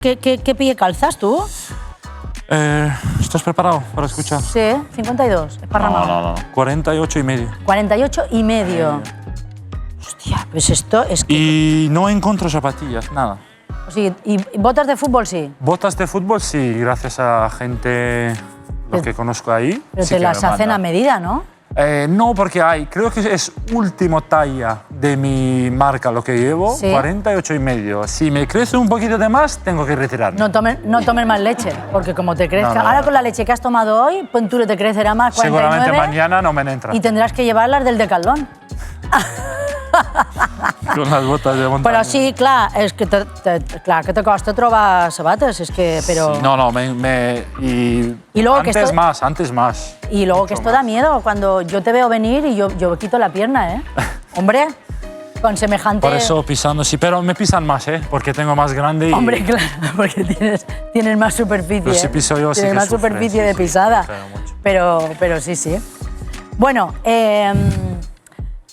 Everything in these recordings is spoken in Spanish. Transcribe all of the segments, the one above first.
¿Qué pie calzas tú? ¿Estás preparado para escuchar? Sí, 52, esparramado. No. 48 y medio. 48 y medio. Hostia, pues esto es que... Y no encuentro zapatillas, nada. Sí, ¿y botas de fútbol sí? Botas de fútbol sí, gracias a gente lo que conozco ahí. Pero sí te que las me hacen a mandan. medida, ¿no? No, porque creo que es último talla de mi marca lo que llevo, ¿Sí? 48 y medio. Si me crece un poquito de más, tengo que retirarme. No tomes más leche, porque como te crezca... No. Ahora con la leche que has tomado hoy, pues tú te crecerá más 49 Seguramente mañana no me entra. y tendrás que llevarlas del Decathlon. Con las botas de montaña. Però sí, clar, és que clar que te costa trobar sabates, és que, però... Sí, no, Y luego que antes más. Y luego que esto da miedo, cuando yo te veo venir y yo quito la pierna, ¿eh? Hombre, con semejante... Por eso pisando, sí, pero me pisan más, ¿eh? Porque tengo más grande y... Hombre, claro, porque tienes más superficie. Pero si piso yo, sí tienes que más sufre, superficie sí, de sí, pisada. sufre mucho. Pero sí, sí. Bueno,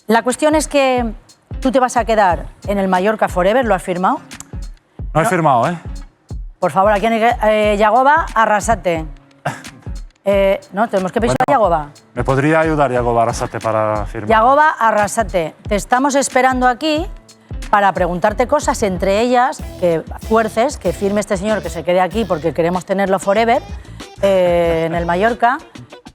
la cuestión es que tú te vas a quedar en el Mallorca Forever, ¿lo has firmado? No he firmado, ¿eh? Por favor, aquí en Yagoba, arrasate. No, tenemos que pensar Yagoba. ¿Me podría ayudar, Yagoba Arrasate, para firmar? Yagoba, arrasate. Te estamos esperando aquí para preguntarte cosas, entre ellas que fuerces, que firme este señor, que se quede aquí porque queremos tenerlo forever en el Mallorca.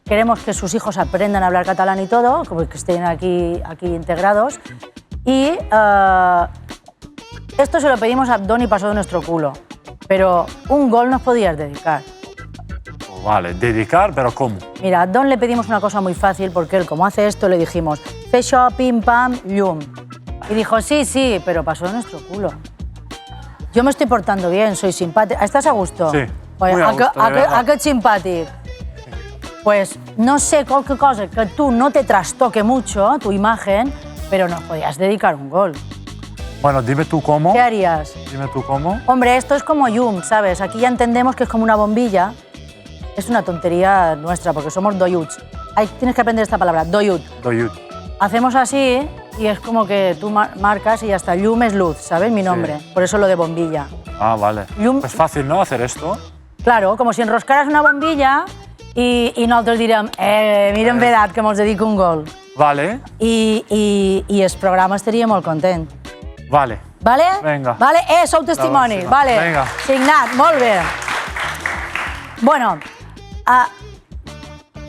Queremos que sus hijos aprendan a hablar catalán y todo, que estén aquí integrados. Y esto se lo pedimos a Abdón y pasó de nuestro culo. Pero un gol nos podías dedicar. Vale, dedicar, pero ¿cómo? Mira, a Abdón le pedimos una cosa muy fácil porque él, como hace esto, le dijimos fe això, pim, pam, llum. Y dijo, sí, pero pasó de nuestro culo. Yo me estoy portando bien, soy simpática. ¿Estás a gusto? Sí, Pues, muy a gusto, de verdad. ¿A qué simpático? Pues no sé, cualquier cosa que tú no te trastoque mucho, tu imagen, pero nos podías dedicar un gol. Bueno, dime tú cómo. ¿Qué harías? Dime tú cómo. Hombre, esto es como llum, ¿sabes? Aquí ya entendemos que es como una bombilla. Es una tontería nuestra, porque somos doyuts. Tienes que aprender esta palabra, doyut. Doyut. Hacemos así y es como que tú marcas y ya está. Llum es luz, ¿sabes? Mi nombre. Sí. Por eso lo de bombilla. Ah, vale. Llum... Pues fácil, ¿no? Hacer esto. Claro, como si enroscaras una bombilla y nosotros diríem, miren vedat, que mos dedica un gol. Vale. I el programa estaria molt content. Vale. Vale? Venga. Vale? Sou testimonis. La Vale. Venga. Signat, molt bé. Bueno,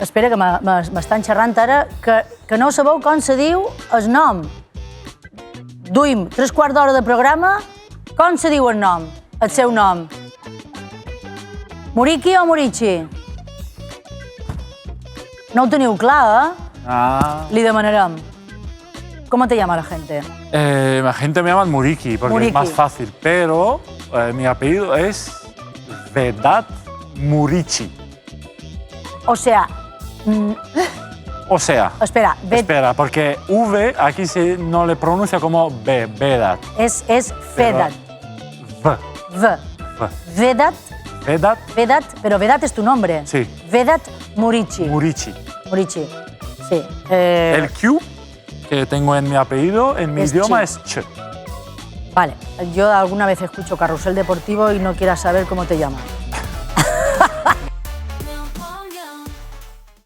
espera, que m'estan xerrant ara, que no sabeu com se diu el nom. Duim 3/4 d'hora de programa, com se diu el nom, el seu nom? Muriqui o Murici? No ho teniu clar, eh? Ah. Li demanarem. ¿Cómo te llama la gente? La gente me llama Muriqui porque Muriqui. es más fácil, pero mi apellido es Vedat Murici. O sea, O sea, espera, espera, porque V aquí no le pronuncia como B, Vedat. es Vedat. V. Vedat, Vedat pero Vedat es tu nombre. Sí. Vedat Murici. Murici. Murici, sí. El Q que tengo en mi apellido, en mi Es idioma, Chi. es Ch. Vale, yo alguna vez escucho Carrusel Deportivo y no quieras saber cómo te llaman.